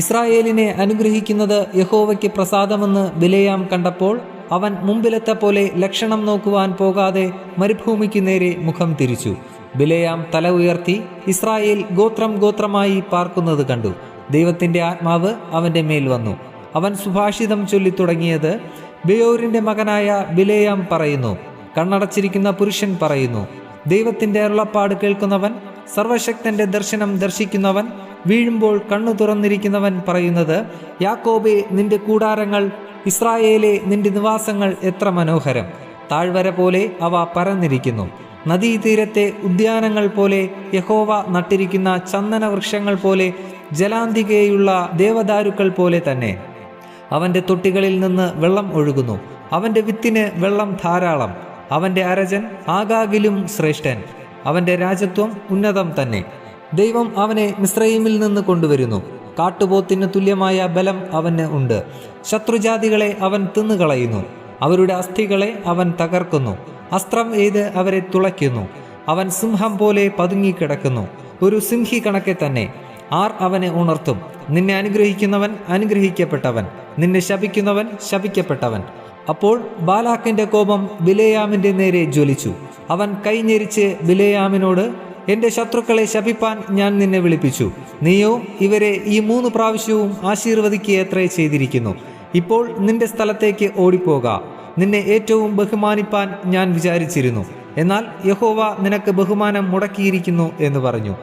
ഇസ്രായേലിനെ അനുഗ്രഹിക്കുന്നത് യഹോവയ്ക്ക് പ്രസാദമെന്ന് ബിലെയാം കണ്ടപ്പോൾ അവൻ മുമ്പിലത്തെ പോലെ ലക്ഷണം നോക്കുവാൻ പോകാതെ മരുഭൂമിക്ക് നേരെ മുഖം തിരിച്ചു. ബിലെയാം തല ഉയർത്തി ഇസ്രായേൽ ഗോത്രം ഗോത്രമായി പാർക്കുന്നത് കണ്ടു. ദൈവത്തിൻ്റെ ആത്മാവ് അവൻ്റെ മേൽ വന്നു. അവൻ സുഭാഷിതം ചൊല്ലിത്തുടങ്ങിയത്: ബെയോരിൻ്റെ മകനായ ബിലെയാം പറയുന്നു, കണ്ണടച്ചിരിക്കുന്ന പുരുഷൻ പറയുന്നു, ദൈവത്തിൻ്റെ അരുളപ്പാട് കേൾക്കുന്നവൻ, സർവശക്തന്റെ ദർശനം ദർശിക്കുന്നവൻ, വീഴുമ്പോൾ കണ്ണു തുറന്നിരിക്കുന്നവൻ പറയുന്നത്: യാക്കോബേ, നിന്റെ കൂടാരങ്ങൾ, ഇസ്രായേലേ, നിന്റെ നിവാസങ്ങൾ എത്ര മനോഹരം! താഴ്വര പോലെ അവ പരന്നിരിക്കുന്നു. നദീതീരത്തെ ഉദ്യാനങ്ങൾ പോലെ, യഹോവ നട്ടിരിക്കുന്ന ചന്ദന വൃക്ഷങ്ങൾ പോലെ, ജലാന്തികയുള്ള ദേവദാരുക്കൾ പോലെ തന്നെ. അവൻ്റെ തൊട്ടികളിൽ നിന്ന് വെള്ളം ഒഴുകുന്നു. അവൻ്റെ വിത്തിന് വെള്ളം ധാരാളം. അവൻ്റെ അരജൻ ആഗാഗിലും ശ്രേഷ്ഠൻ. അവൻ്റെ രാജത്വം ഉന്നതം തന്നെ. ദൈവം അവനെ മിസ്രയീമിൽ നിന്ന് കൊണ്ടുവരുന്നു. കാട്ടുപോത്തിന് തുല്യമായ ബലം അവന് ഉണ്ട്. ശത്രുജാതികളെ അവൻ തിന്നുകളയുന്നു. അവരുടെ അസ്ഥികളെ അവൻ തകർക്കുന്നു. അസ്ത്രം എയ്ത് അവരെ തുളയ്ക്കുന്നു. അവൻ സിംഹം പോലെ പതുങ്ങിക്കിടക്കുന്നു, ഒരു സിംഹി കണക്കെ തന്നെ. ആർ അവനെ ഉണർത്തും? നിന്നെ അനുഗ്രഹിക്കുന്നവൻ അനുഗ്രഹിക്കപ്പെട്ടവൻ, നിന്നെ ശപിക്കുന്നവൻ ശപിക്കപ്പെട്ടവൻ. അപ്പോൾ ബാലാക്കിന്റെ കോപം ബിലെയാമിന്റെ നേരെ ജ്വലിച്ചു. അവൻ കൈഞ്ഞെരിച്ച് ബിലെയാമിനോട്: എൻ്റെ ശത്രുക്കളെ ശപിപ്പാൻ ഞാൻ നിന്നെ വിളിപ്പിച്ചു. നീയോ ഇവരെ ഈ 3 പ്രാവശ്യവും ആശീർവദിക്കുകയത്രേ ചെയ്തിരിക്കുന്നു. ഇപ്പോൾ നിന്റെ സ്ഥലത്തേക്ക് ഓടിപ്പോക. നിന്നെ ഏറ്റവും ബഹുമാനിപ്പാൻ ഞാൻ വിചാരിച്ചിരുന്നു. എന്നാൽ യഹോവ നിനക്ക് ബഹുമാനം മുടക്കിയിരിക്കുന്നു എന്ന് പറഞ്ഞു.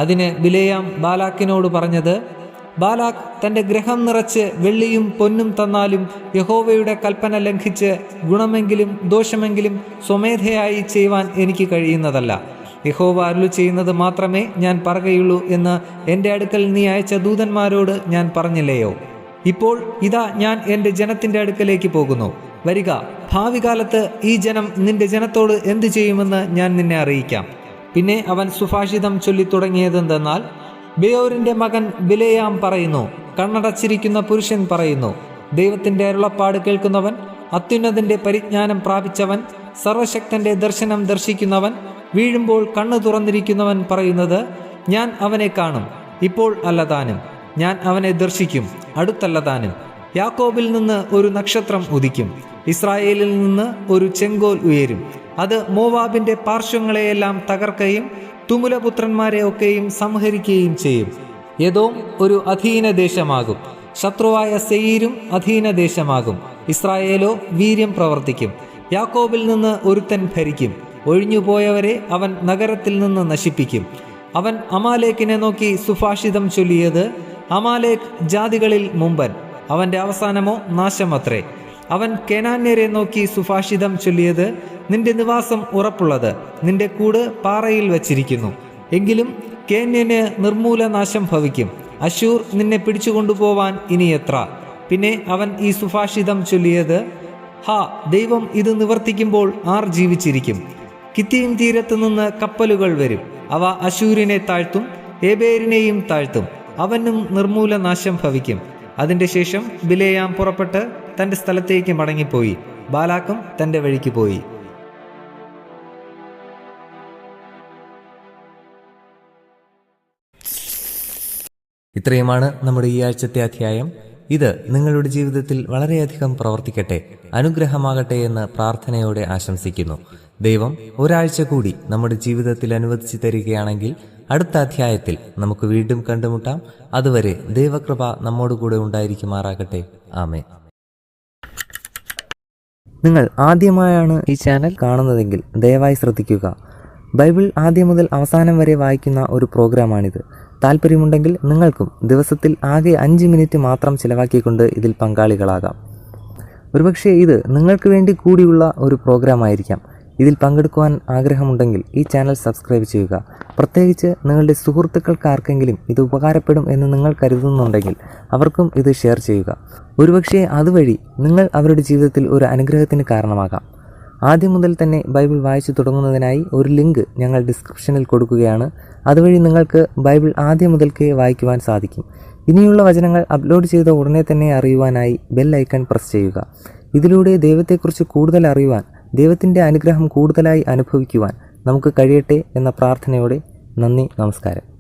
അതിന് ബിലെയാം ബാലാക്കിനോട് പറഞ്ഞത്: ബാലാക്ക് തൻ്റെ ഗൃഹം നിറച്ച് വെള്ളിയും പൊന്നും തന്നാലും യഹോവയുടെ കൽപ്പന ലംഘിച്ച് ഗുണമെങ്കിലും ദോഷമെങ്കിലും സ്വമേധയായി ചെയ്യുവാൻ എനിക്ക് കഴിയുന്നതല്ല. യഹോവ അരുളി ചെയ്യുന്നത് മാത്രമേ ഞാൻ പറയുകയുള്ളൂ എന്ന് എൻ്റെ അടുക്കൽ നീ അയച്ച ദൂതന്മാരോട് ഞാൻ പറഞ്ഞില്ലയോ? ഇപ്പോൾ ഇതാ ഞാൻ എൻ്റെ ജനത്തിൻ്റെ അടുക്കലേക്ക് പോകുന്നു. വരിക, ഭാവി കാലത്ത് ഈ ജനം നിന്റെ ജനത്തോട് എന്തു ചെയ്യുമെന്ന് ഞാൻ നിന്നെ അറിയിക്കാം. പിന്നെ അവൻ സുഭാഷിതം ചൊല്ലിത്തുടങ്ങിയതെന്തെന്നാൽ: ബെയോരിൻ്റെ മകൻ ബിലെയാം പറയുന്നു, കണ്ണടച്ചിരിക്കുന്ന പുരുഷൻ പറയുന്നു, ദൈവത്തിൻ്റെ അരുളപ്പാട് കേൾക്കുന്നവൻ, അത്യുന്നതൻ്റെ പരിജ്ഞാനം പ്രാപിച്ചവൻ, സർവശക്തൻ്റെ ദർശനം ദർശിക്കുന്നവൻ, വീഴുമ്പോൾ കണ്ണു തുറന്നിരിക്കുന്നവൻ പറയുന്നത്: ഞാൻ അവനെ കാണും, ഇപ്പോൾ അല്ലതാനും. ഞാൻ അവനെ ദർശിക്കും, അടുത്തല്ലതാനും. യാക്കോബിൽ നിന്ന് ഒരു നക്ഷത്രം ഉദിക്കും, ഇസ്രായേലിൽ നിന്ന് ഒരു ചെങ്കോൽ ഉയരും. അത് മോവാബിൻ്റെ പാർശ്വങ്ങളെയെല്ലാം തകർക്കുകയും തുമുലപുത്രന്മാരെ ഒക്കെയും സംഹരിക്കുകയും ചെയ്യും. ഏദോം ഒരു അധീന ദേശമാകും, ശത്രുവായ സെയീരും അധീന ദേശമാകും. ഇസ്രായേലോ വീര്യം പ്രവർത്തിക്കും. യാക്കോബിൽ നിന്ന് ഒരുത്തൻ ഭരിക്കും. ഒഴിഞ്ഞുപോയവരെ അവൻ നഗരത്തിൽ നിന്ന് നശിപ്പിക്കും. അവൻ അമാലേക്കിനെ നോക്കി സുഭാഷിതം ചൊല്ലിയത്: അമാലേക്ക് ജാതികളിൽ മുമ്പൻ, അവൻ്റെ അവസാനമോ നാശമത്രേ. അവൻ കേനാന്യരെ നോക്കി സുഭാഷിതം ചൊല്ലിയത്: നിന്റെ നിവാസം ഉറപ്പുള്ളത്, നിന്റെ കൂട് പാറയിൽ വച്ചിരിക്കുന്നു. എങ്കിലും കേന്യന് നിർമൂലനാശം ഭവിക്കും. അശൂർ നിന്നെ പിടിച്ചുകൊണ്ടുപോവാൻ ഇനി എത്ര? പിന്നെ അവൻ ഈ സുഭാഷിതം ചൊല്ലിയത്: ഹാ, ദൈവം ഇത് നിവർത്തിക്കുമ്പോൾ ആർ ജീവിച്ചിരിക്കും? കിത്തീം തീരത്തു നിന്ന് കപ്പലുകൾ വരും. അവ അശൂരിനെ താഴ്ത്തും, ഏബേരിനെയും താഴ്ത്തും. അവനും നിർമൂലനാശം ഭവിക്കും. അതിൻ്റെ ശേഷം ബിലെയാം പുറപ്പെട്ട് തൻ്റെ സ്ഥലത്തേക്ക് മടങ്ങിപ്പോയി. ബാലാക്കും തൻ്റെ വഴിക്ക് പോയി. ഇത്രയുമാണ് നമ്മുടെ ഈ ആഴ്ചത്തെ അധ്യായം. ഇത് നിങ്ങളുടെ ജീവിതത്തിൽ വളരെയധികം പ്രവർത്തിക്കട്ടെ, അനുഗ്രഹമാകട്ടെ എന്ന് പ്രാർത്ഥനയോടെ ആശംസിക്കുന്നു. ദൈവം ഒരാഴ്ച കൂടി നമ്മുടെ ജീവിതത്തിൽ അനുവദിച്ചു തരികയാണെങ്കിൽ അടുത്ത അധ്യായത്തിൽ നമുക്ക് വീണ്ടും കണ്ടുമുട്ടാം. അതുവരെ ദൈവകൃപ നമ്മോടുകൂടെ ഉണ്ടായിരിക്കുമാറാകട്ടെ. ആമേൻ. നിങ്ങൾ ആദ്യമായാണ് ഈ ചാനൽ കാണുന്നതെങ്കിൽ ദയവായി ശ്രദ്ധിക്കുക. ബൈബിൾ ആദ്യം മുതൽ അവസാനം വരെ വായിക്കുന്ന ഒരു പ്രോഗ്രാമാണിത്. താല്പര്യമുണ്ടെങ്കിൽ നിങ്ങൾക്കും ദിവസത്തിൽ ആകെ 5 മിനിറ്റ് മാത്രം ചിലവാക്കിക്കൊണ്ട് ഇതിൽ പങ്കാളികളാകാം. ഒരുപക്ഷെ ഇത് നിങ്ങൾക്ക് വേണ്ടി കൂടിയുള്ള ഒരു പ്രോഗ്രാമായിരിക്കാം. ഇതിൽ പങ്കെടുക്കുവാൻ ആഗ്രഹമുണ്ടെങ്കിൽ ഈ ചാനൽ സബ്സ്ക്രൈബ് ചെയ്യുക. പ്രത്യേകിച്ച് നിങ്ങളുടെ സുഹൃത്തുക്കൾക്ക് ആർക്കെങ്കിലും ഇത് ഉപകാരപ്പെടും എന്ന് നിങ്ങൾ കരുതുന്നുണ്ടെങ്കിൽ അവർക്കും ഇത് ഷെയർ ചെയ്യുക. ഒരുപക്ഷെ അതുവഴി നിങ്ങൾ അവരുടെ ജീവിതത്തിൽ ഒരു അനുഗ്രഹത്തിന് കാരണമാകാം. ആദ്യം മുതൽ തന്നെ ബൈബിൾ വായിച്ചു തുടങ്ങുന്നതിനായി ഒരു ലിങ്ക് ഞങ്ങൾ ഡിസ്ക്രിപ്ഷനിൽ കൊടുക്കുകയാണ്. അതുവഴി നിങ്ങൾക്ക് ബൈബിൾ ആദ്യം മുതൽക്കേ വായിക്കുവാൻ സാധിക്കും. ഇനിയുള്ള വചനങ്ങൾ അപ്ലോഡ് ചെയ്ത ഉടനെ തന്നെ അറിയുവാനായി ബെൽ ഐക്കൺ പ്രസ് ചെയ്യുക. ഇതിലൂടെ ദൈവത്തെക്കുറിച്ച് കൂടുതൽ അറിയുവാൻ, ദൈവത്തിൻ്റെ അനുഗ്രഹം കൂടുതലായി അനുഭവിക്കുവാൻ നമുക്ക് കഴിയട്ടെ എന്ന പ്രാർത്ഥനയോടെ നന്ദി, നമസ്കാരം.